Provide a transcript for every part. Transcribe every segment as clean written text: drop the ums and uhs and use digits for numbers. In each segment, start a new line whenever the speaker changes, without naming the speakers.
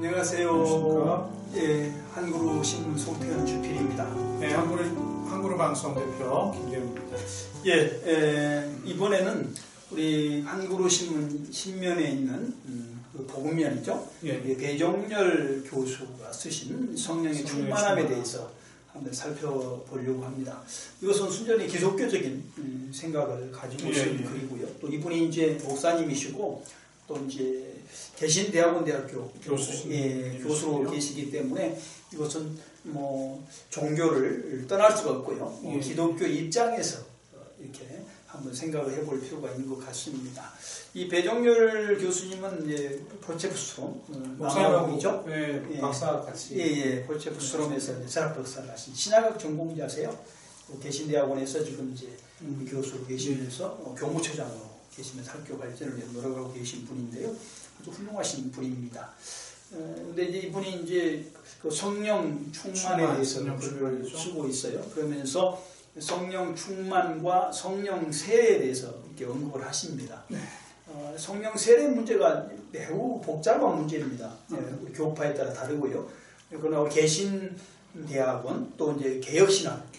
안녕하세요.
안녕하십니까.
예, 한그루 신문 송태현 주필입니다.
네, 한그루 방송 대표 김재훈입니다.
이번에는 우리 한그루 신문 신면에 있는 그 복음면이죠. 배종렬 교수가 쓰신 성령의 충만함에 대해서 한번 살펴보려고 합니다. 이것은 순전히 기독교적인 생각을 가지고 있는 글이고요. 또 이분이 이제 목사님이시고 또 이제 개신대학원대학교 교수로 계시기 때문에 이것은 뭐 종교를 떠날 수가 없고요. 기독교 입장에서 이렇게 한번 생각을 해볼 필요가 있는 것 같습니다. 이 배종렬 교수님은 이제 포체프스트롬
목사님이죠? 박사 같이.
포체프스트롬에서 철학 박사를 하신 신학학 전공자세요. 개신대학원에서 지금 이제 교수로 계시면서 교무처장으로 계시면서 학교 발전을 노력하고 계신 분인데요. 아주 훌륭하신 분입니다. 근데 이제 이분이 이제 그 성령 충만에 대해서 글을 쓰고 있어요. 그러면서 성령 충만과 성령 세례에 대해서 이렇게 언급을 하십니다. 성령 세례 문제가 매우 복잡한 문제입니다. 우리 교파에 따라 다르고요. 그러나 개신대학원 또 이제 개혁신학,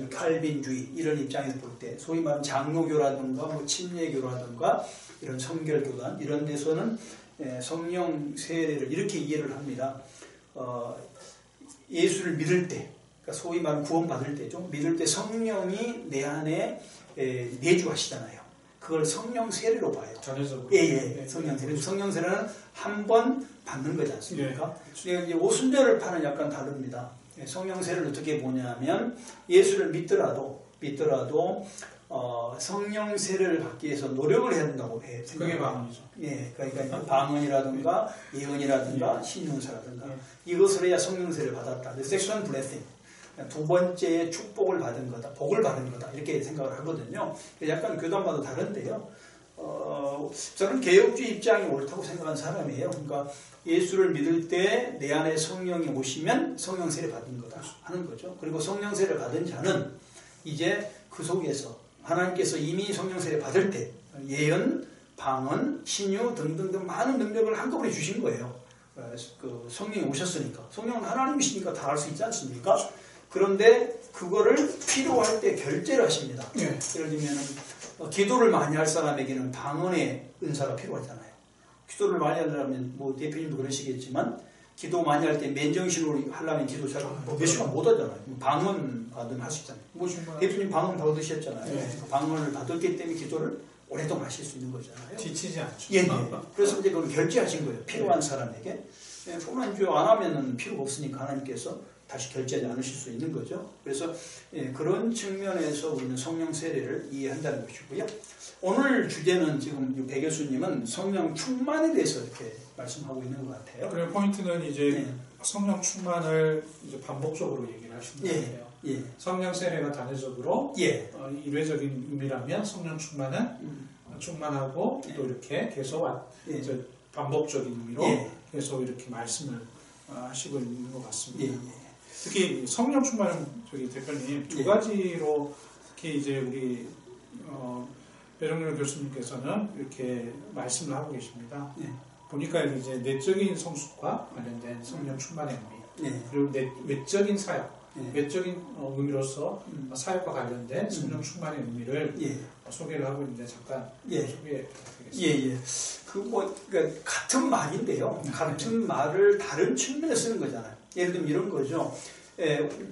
칼빈주의 이런 입장에서 볼 때 소위 말하는 장로교라든가 뭐 침례교라든가 이런 성결교단 이런 데서는 성령 세례를 이렇게 이해를 합니다. 예수를 믿을 때, 그러니까 소위 말하는 구원받을 때죠. 믿을 때 성령이 내 안에 내주하시잖아요. 그걸 성령 세례로 봐요.
전해적으로.
성령 세례. 성령 세례는 한 번 받는 거지 않습니까? 이제 오순절을 파는 약간 다릅니다. 성령 세례를 어떻게 보냐면 예수를 믿더라도 성령 세례를 받기 위해서 노력을 해야 된다고 해요.
그게 방언이죠.
그러니까 방언이라든가 예언이라든가 신용사라든가 이것을 해야 성령 세례를 받았다. Second blessing. 두 번째 축복을 받은 거다, 복을 받은 거다 이렇게 생각을 하거든요. 약간 교단마다 다른데요. 저는 개혁주의 입장이 옳다고 생각하는 사람이에요. 그러니까 예수를 믿을 때 내 안에 성령이 오시면 성령 세례 받은 거다 하는 거죠. 그리고 성령 세례를 받은 자는 이제 그 속에서 하나님께서 이미 성령 세례 받을 때 예언, 방언, 신유 등등등 많은 능력을 한꺼번에 주신 거예요. 그 성령이 오셨으니까. 성령은 하나님이시니까 다 할 수 있지 않습니까? 그런데 그거를 필요할 때 결제를 하십니다. 예를 들면 기도를 많이 할 사람에게는 방언의 은사가 필요하잖아요. 기도를 많이 하려면 뭐 대표님도 그러시겠지만 기도 많이 할 때 맨정신으로 하려면 기도 잘 몇 시간 못 하잖아요. 방언 받으면 할 수 있잖아요. 뭐 대표님 방언 받으셨잖아요. 방언을 받았기 때문에 기도를 오랫동안 하실 수 있는 거잖아요.
지치지 않죠.
그래서 이제 그걸 결제하신 거예요. 필요한 사람에게. 뿐만 아니라 안 하면은 필요가 없으니까 하나님께서 다시 결제하지 않으실 수 있는 거죠. 그래서 그런 측면에서 우리는 성령 세례를 이해한다는 것이고요. 오늘 주제는 지금 배 교수님은 성령 충만에 대해서 이렇게 말씀하고 있는 것 같아요.
그리고 포인트는 이제 성령 충만을 이제 반복적으로 얘기를 하신다고요. 성령 세례가 단회적으로 일회적인 의미라면 성령 충만은 충만하고 또 이렇게 계속 반복적인 의미로 계속 이렇게 말씀을 하시고 있는 것 같습니다. 특히 성령 충만은 저기 대표님 두 가지로 특히 이제 우리 배종렬 교수님께서는 이렇게 말씀을 하고 계십니다. 보니까 이제 내적인 성숙과 관련된 성령 충만의 의미, 그리고 외적인 사역, 외적인 의미로서 사역과 관련된 성령 충만의 의미를 소개를 하고 있는데 잠깐 소개해 드리겠습니다.
그러니까 같은 말인데요. 같은 말을 다른 측면에서 쓰는 거잖아요. 예를 들면 이런 거죠.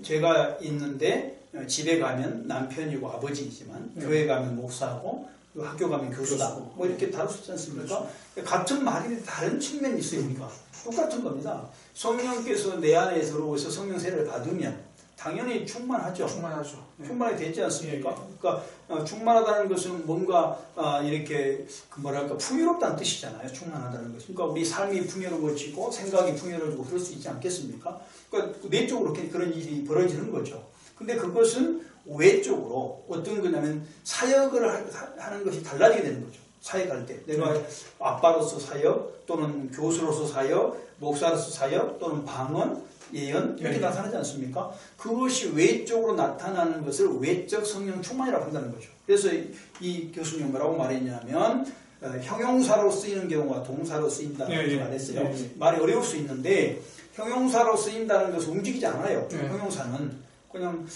제가 있는데 집에 가면 남편이고 아버지이지만 교회 가면 목사고 학교 가면 교수다. 뭐 이렇게 다룰 수 있지 않습니까? 같은 말이 다른 측면이 있으니까 똑같은 겁니다. 성령께서 내 안에 들어오셔서 성령 세례를 받으면 당연히 충만하죠. 충만이 되지 않습니까? 그러니까 충만하다는 것은 뭔가 이렇게 뭐랄까 풍요롭다는 뜻이잖아요. 충만하다는 것은. 그러니까 우리 삶이 풍요로워지고 생각이 풍요로워지고 그럴 수 있지 않겠습니까? 그러니까 내적으로 그런 일이 벌어지는 거죠. 근데 그것은 외적으로 어떤 거냐면 사역을 하는 것이 달라지게 되는 거죠. 사역할 때 내가 아빠로서 사역 또는 교수로서 사역, 목사로서 사역 또는 방언, 예언 이렇게 나타나지 않습니까? 그것이 외적으로 나타나는 것을 외적 성령 충만이라고 한다는 거죠. 그래서 이 교수님 뭐라고 말했냐면 형용사로 쓰이는 경우가 동사로 쓰인다고 말했어요. 말이 어려울 수 있는데 형용사로 쓰인다는 것은 움직이지 않아요. 형용사는 그냥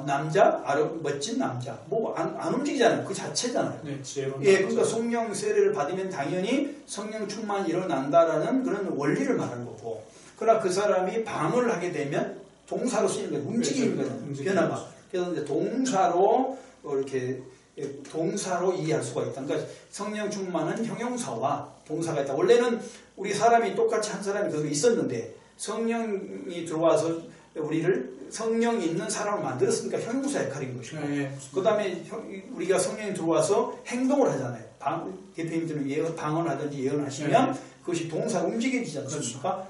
남자, 멋진 남자, 뭐 안 움직이잖아요. 그 자체잖아요. 그러니까 성령 세례를 받으면 당연히 성령 충만이 일어난다라는 그런 원리를 말하는 거고, 그러나 그 사람이 방언을 하게 되면 동사로 쓰이는 거예요. 움직이는 거예요. 변화가. 그래서 이제 동사로 이렇게 동사로 이해할 수가 있다. 그러니까 성령 충만은 형용사와 동사가 있다. 원래는 우리 사람이 똑같이 한 사람이 거기 있었는데 성령이 들어와서 우리를 성령이 있는 사람을 만들었으니까 형용사 역할인 것이고, 그 다음에 우리가 성령이 들어와서 행동을 하잖아요. 대표님들은 방언하든지 예언하시면 그것이 동사로 움직여지지 않습니까?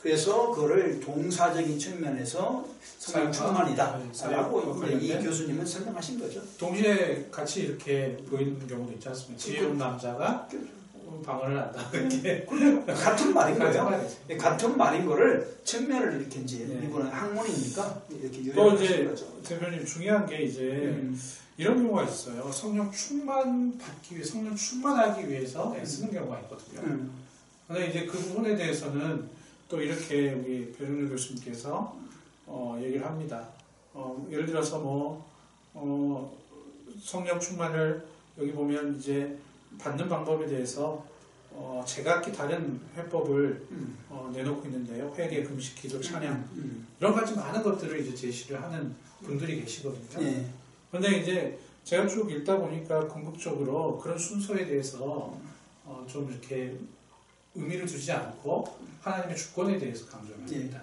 그래서 그거를 동사적인 측면에서 성령 충만이다 라고 이 교수님은 설명하신 거죠.
동시에 같이 이렇게 보이는 경우도 있지 않습니까? 지혜로운 남자가 방언을 한다.
같은 말인 거예요. 같은 말인 거를 측면을 이렇게 이제 이분은 학문이니까 이렇게
또 이제 대표님 중요한 게 이제 이런 경우가 있어요. 성령 충만 받기 위해, 성령 충만하기 위해서 쓰는 경우가 있거든요. 근데 이제 그 부분에 대해서는 또 이렇게 우리 배종렬 교수님께서 얘기를 합니다. 예를 들어서 성령 충만을 여기 보면 이제 받는 방법에 대해서 제각기 다른 회법을 내놓고 있는데요. 회개, 금식, 기도, 찬양 이런 가지 많은 것들을 이제 제시를 하는 분들이 계시거든요. 그런데 이제 제가 쭉 읽다 보니까 궁극적으로 그런 순서에 대해서 좀 이렇게 의미를 두지 않고 하나님의 주권에 대해서 강조를 합니다.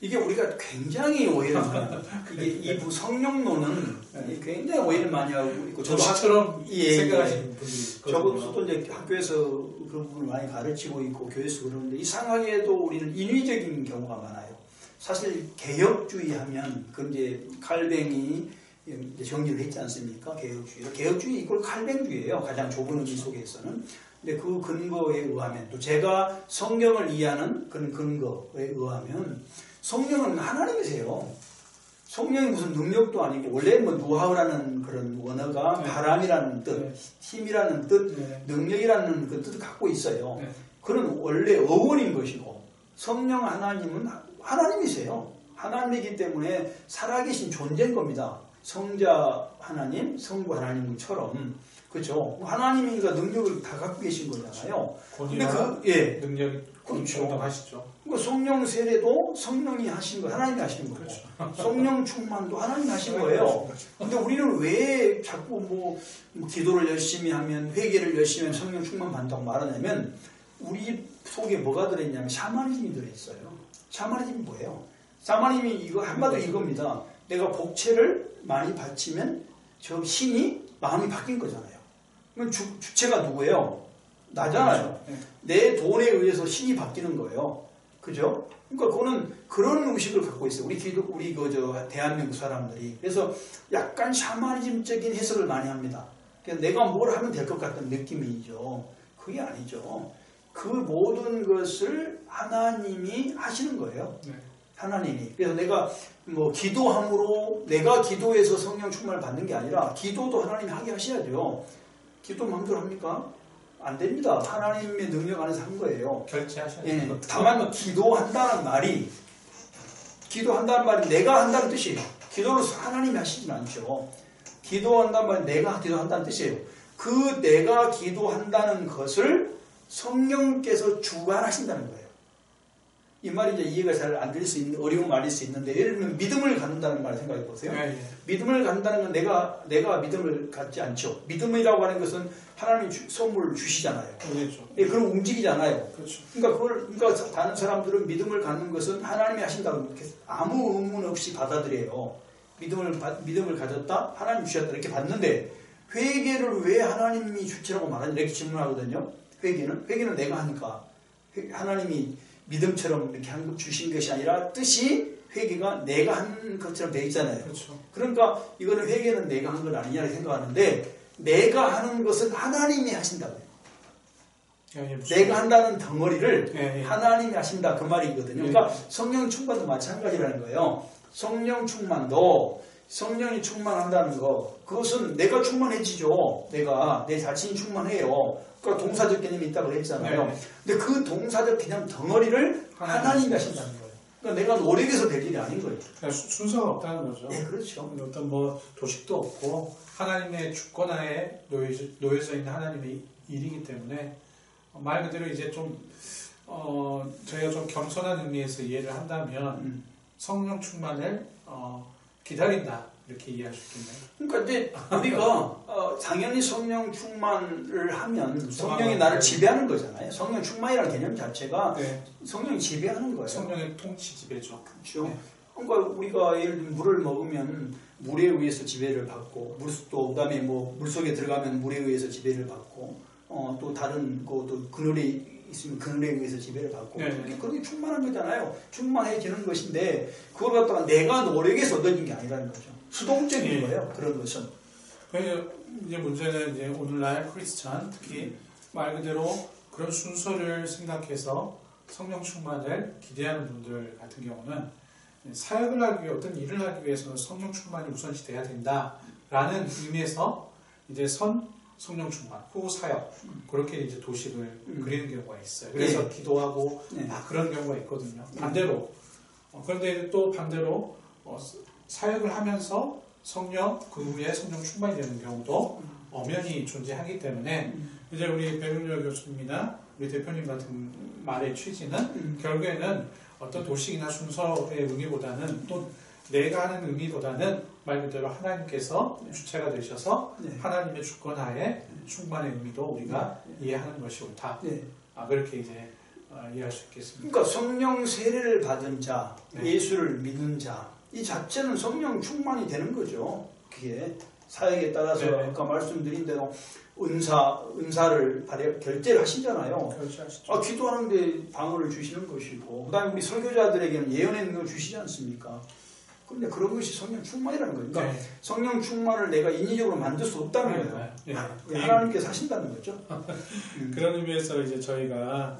이게 우리가 굉장히 오해를 많이 합니다. 이게 이 성령론은 굉장히 오해를 많이 하고 있고,
저처럼 생각하시는 분들이
저도 이제 학교에서 그런 부분을 많이 가르치고 있고 교회에서 그러는데, 이상하게도 우리는 인위적인 경우가 많아요. 사실 개혁주의 하면 그 이제 칼뱅이 이제 정리를 했지 않습니까? 개혁주의 이꼴 칼뱅주의예요. 가장 좁은 의미 속에서는. 근데 그 근거에 의하면, 또 제가 성경을 이해하는 그런 근거에 의하면 성령은 하나님이세요. 성령이 무슨 능력도 아니고, 원래 노하우라는 그런 원어가 바람이라는 뜻, 힘이라는 뜻, 능력이라는 그 뜻을 갖고 있어요. 그런 원래 어원인 것이고, 성령 하나님은 하나님이세요. 하나님이기 때문에 살아계신 존재인 겁니다. 성자 하나님, 성부 하나님처럼. 그렇죠. 하나님이니까 능력을 다 갖고 계신 거잖아요.
근데 능력이 공평하시죠.
성령 세례도 성령이 하신 거, 하나님이 하신 거고, 성령 충만도 하나님이 하신 거예요. 근데 우리는 왜 자꾸 기도를 열심히 하면, 회개를 열심히 하면 성령 충만 받는다고 말하냐면, 우리 속에 뭐가 들어있냐면 샤머니즘이 들어있어요. 샤머니즘이 뭐예요? 샤머니즘이 이거 한마디로 이겁니다. 내가 복채를 많이 바치면 저 신이 마음이 바뀐 거잖아요. 그럼 주체가 누구예요? 나잖아요. 내 돈에 의해서 신이 바뀌는 거예요. 그죠? 그러니까 그거는 그런 의식을 갖고 있어요. 우리 대한민국 사람들이. 그래서 약간 샤머니즘적인 해석을 많이 합니다. 그래서 내가 뭘 하면 될 것 같은 느낌이죠. 그게 아니죠. 그 모든 것을 하나님이 하시는 거예요. 하나님이. 그래서 내가 기도함으로, 내가 기도해서 성령 충만을 받는 게 아니라, 기도도 하나님이 하게 하셔야죠. 기도 마음대로 합니까? 안 됩니다. 하나님의 능력 안에서 한 거예요.
결제하셔야죠.
다만 기도한다는 말이 내가 한다는 뜻이에요. 기도를 하나님이 하시진 않죠. 기도한다는 말이 내가 기도한다는 뜻이에요. 그 내가 기도한다는 것을 성령께서 주관하신다는 거예요. 이 말이 이제 이해가 잘 안 될 수 있는, 어려운 말일 수 있는데, 예를 들면 믿음을 갖는다는 말을 생각해 보세요. 믿음을 갖는다는 건 내가 믿음을 갖지 않죠. 믿음이라고 하는 것은 하나님이 선물을 주시잖아요. 그럼 움직이잖아요. 그러니까 다른 사람들은 믿음을 갖는 것은 하나님이 하신다고 이렇게 아무 의문 없이 받아들여요. 믿음을 가졌다, 하나님 주셨다 이렇게 받는데, 회개를 왜 하나님이 주체라고 말하냐 이렇게 질문하거든요. 회개는 내가 하니까, 하나님이 믿음처럼 이렇게 주신 것이 아니라, 뜻이 회개가 내가 한 것처럼 되어 있잖아요. 그러니까 이거는 회개는 내가 한 건 아니냐고 생각하는데, 내가 하는 것은 하나님이 하신다고요. 내가 한다는 덩어리를 하나님이 하신다, 그 말이거든요. 그러니까 성령 충만도 마찬가지라는 거예요. 성령 충만도 성령이 충만한다는 거, 그것은 내가 충만해지죠. 내가 내 자신이 충만해요. 그러니까 동사적 개념이 있다고 했잖아요.
네.
근데 그 동사적 개념 덩어리를 하나님이 하신다는 거예요. 그러니까 내가 노력해서 될 일이 아닌 거예요.
그러니까 순서가 없다는 거죠.
네, 그렇죠.
어떤 뭐 도식도 없고 하나님의 주권하에 놓여져 있는 하나님의 일이기 때문에 말 그대로 이제 좀 저희가 좀 겸손한 의미에서 이해를 한다면 성령 충만을 기다린다 이렇게 이해할 수 있겠네요.
그러니까 이제 우리가 당연히 성령 충만을 하면 성령이 나를 지배하는 거잖아요. 성령 충만이라는 개념 자체가
네.
성령이 지배하는 거예요.
성령의 통치 지배죠.
그렇죠.
네.
그러니까 우리가 예를 들면 물을 먹으면 물에 의해서 지배를 받고 또 그다음에 뭐 물속에 들어가면 물에 의해서 지배를 받고 또 다른 또 그늘에 있으면 그늘에 의해서 지배를 받고
네.
그렇게 충만한 거잖아요. 충만해지는 것인데 그걸 갖다가 내가 노력해서 얻어진 게 아니라는 거죠. 수동적인 거예요. 그런 것은.
이제 문제는 이제 오늘날 크리스찬 특히 말 그대로 그런 순서를 생각해서 성령 충만을 기대하는 분들 같은 경우는 사역을 하기 위해 어떤 일을 하기 위해서는 성령 충만이 우선시 돼야 된다라는 의미에서 이제 성령 충만, 후 사역 그렇게 이제 도식을 그리는 경우가 있어요. 그래서 기도하고 그런 경우가 있거든요. 반대로 그런데 또 반대로 사역을 하면서 성령 그 후에 성령 충만이 되는 경우도 엄연히 존재하기 때문에 이제 우리 배윤열 교수님이나 우리 대표님 같은 말의 취지는 결국에는 어떤 도식이나 순서의 의미보다는 또 내가 하는 의미보다는 말 그대로 하나님께서 주체가 되셔서 하나님의 주권하에 충만의 의미도 우리가 이해하는 것이 옳다. 그렇게 이제 이해할 수 있겠습니다.
그러니까 성령 세례를 받은 자, 예수를 믿는 자, 이 자체는 성령 충만이 되는 거죠. 그게 사역에 따라서 아까 말씀드린 대로 은사를 결제를 하시잖아요.
결제하시죠.
기도하는데 방언을 주시는 것이고, 그다음에 우리 설교자들에게는 예언의 능력을 주시지 않습니까? 그런데 그런 것이 성령 충만이라는 거예요. 그러니까 성령 충만을 내가 인위적으로 만들 수 없다는 거예요. 하나님께서 하신다는 거죠.
그런 의미에서 이제 저희가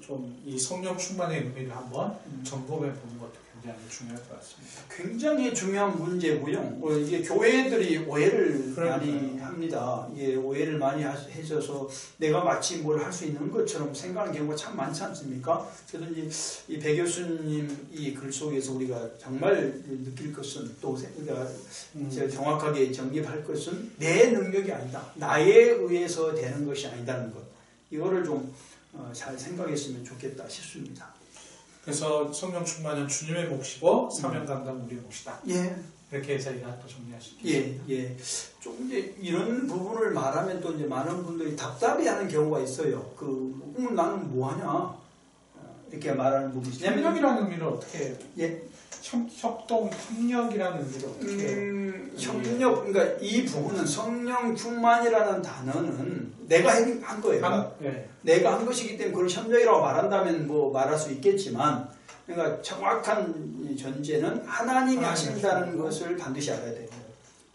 좀 이 성령 충만의 의미를 한번 점검해 보는 것도 굉장히 중요할 것 같습니다.
굉장히 중요한 문제고요. 이게 교회들이 오해를 많이 합니다. 이게 오해를 많이 해줘서 내가 마치 뭘 할 수 있는 것처럼 생각하는 경우가 참 많지 않습니까? 그래서 이 배 교수님 이 글 속에서 우리가 정말 느낄 것은 또 우리가 정확하게 정립할 것은 내 능력이 아니다. 나에 의해서 되는 것이 아니다는 것. 이거를 좀 잘 생각했으면 좋겠다 싶습니다.
그래서 성령 충만은 주님의 몫이고 사명 감당 우리의 몫이다. 이렇게 저희가 또 정리할 수 있겠습니다.
좀 이제 이런 부분을 말하면 또 이제 많은 분들이 답답해하는 경우가 있어요. 그럼 나는 뭐 하냐? 이렇게 말하는 부분이 있어요.
협력이라는 의미를 어떻게? 협력이라는 의미를 어떻게?
협력, 그러니까 이 부분은 성령 충만이라는 단어는 내가 한 거예요. 내가 한 것이기 때문에 그걸 협력이라고 말한다면 뭐 말할 수 있겠지만, 그러니까 정확한 전제는 하나님이 하신다는 것을 반드시 알아야 돼요.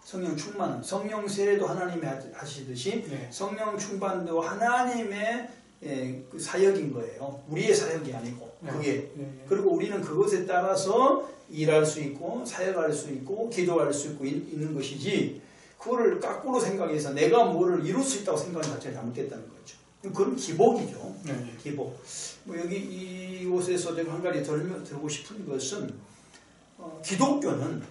성령 충만, 성령 세례도 하나님이 하시듯이 성령 충만도 하나님의 그 사역인 거예요. 우리의 사역이 아니고 그게. 그리고 우리는 그것에 따라서 일할 수 있고 사역할 수 있고 기도할 수 있고 있는 것이지, 그거를 거꾸로 생각해서 내가 뭐를 이룰 수 있다고 생각하는 자체가 잘못됐다는 거죠. 그건 기복이죠. 기복. 뭐 여기 이곳에서 제가 한 가지 들고 싶은 것은 기독교는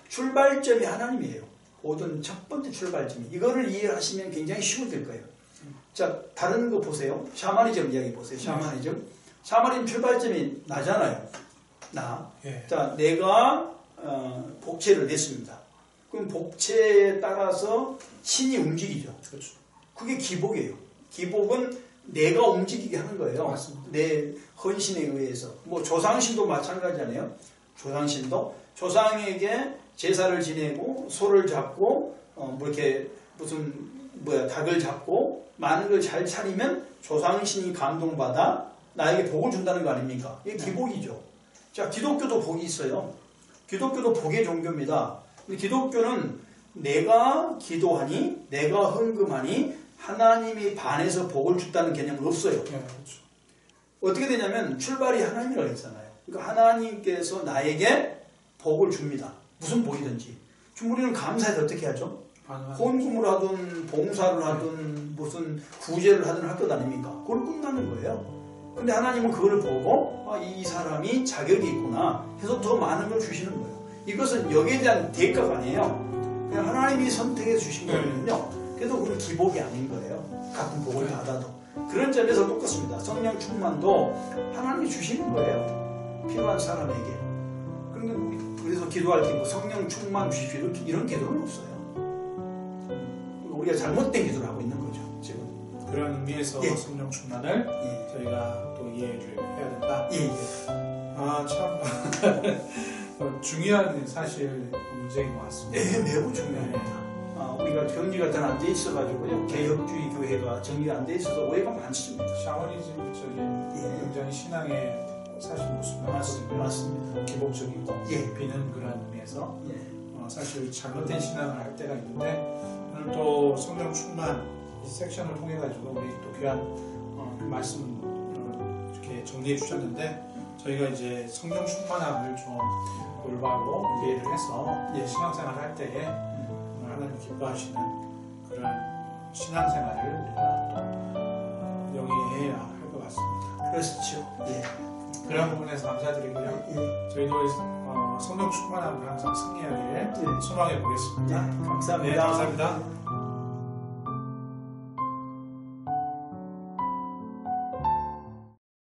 출발점이 하나님이에요. 모든 첫 번째 출발점이. 이거를 이해하시면 굉장히 쉬워질 거예요. 자, 다른 거 보세요. 샤머니즘 이야기 보세요. 샤머니즘 출발점이 나잖아요. 자, 내가 복체를 냈습니다. 그럼 복체에 따라서 신이 움직이죠.
그렇죠.
그게 기복이에요. 기복은 내가 움직이게 하는 거예요.
맞습니다.
내 헌신에 의해서. 뭐 조상신도 마찬가지잖아요. 조상신도 조상에게 제사를 지내고 소를 잡고 뭐 이렇게 무슨 닭을 잡고 많은 걸 잘 차리면 조상신이 감동받아 나에게 복을 준다는 거 아닙니까? 이게 기복이죠. 자, 기독교도 복이 있어요. 기독교도 복의 종교입니다. 근데 기독교는 내가 기도하니, 내가 헌금하니 하나님이 반해서 복을 준다는 개념은 없어요.
그렇죠.
어떻게 되냐면 출발이 하나님이라고 했잖아요. 그러니까 하나님께서 나에게 복을 줍니다. 무슨 복이든지. 우리는 감사해서 어떻게 하죠?
반응하죠.
헌금을 하든 봉사를 하든 무슨 구제를 하든 할 것 아닙니까? 그걸 끝나는 거예요. 근데 하나님은 그걸 보고 이 사람이 자격이 있구나 해서 더 많은 걸 주시는 거예요. 이것은 여기에 대한 대가가 아니에요. 그냥 하나님이 선택해서 주신 거거든요. 그래도 그건 기복이 아닌 거예요. 같은 복을 받아도. 그런 점에서 똑같습니다. 성령 충만도 하나님이 주시는 거예요. 필요한 사람에게. 그러니까 그래서 기도할 때 뭐 성령 충만 주십시오 이런 기도는 없어요. 우리가 잘못된 기도를 하고 있는 거죠. 지금.
그런 의미에서
예.
성령 충만을
예.
저희가 또 이해를 해야 된다.
예.
참 중요한 사실 문제인 것 같습니다.
네, 매우 중요합니다. 우리가 정리가 잘 안 돼 있어가지고요. 개혁주의 교회가 정리가 안 돼 있어서 오해가 많습니다.
샤머니즘적인 굉장히 신앙의 사실 모습이
맞습니다.
기복적이고
예.
비는 그런 의미에서
예.
사실 잘못된 신앙을 할 때가 있는데 오늘 또 성령 충만 이 섹션을 통해 가지고 우리 또 귀한 그 말씀을 이렇게 정리해 주셨는데 저희가 이제 성령 충만함을 좀 올바로 이해를 해서 신앙생활을 할 때에 하나님 기뻐하시는 그런 신앙생활을 우리가 또 영위해야 할 것 같습니다.
그렇죠. 예.
그런 부분에서 감사드리고요.
예.
저희도 성령 충만함을 항상 승리하기를 소망해 보겠습니다.
감사합니다.
네, 감사합니다.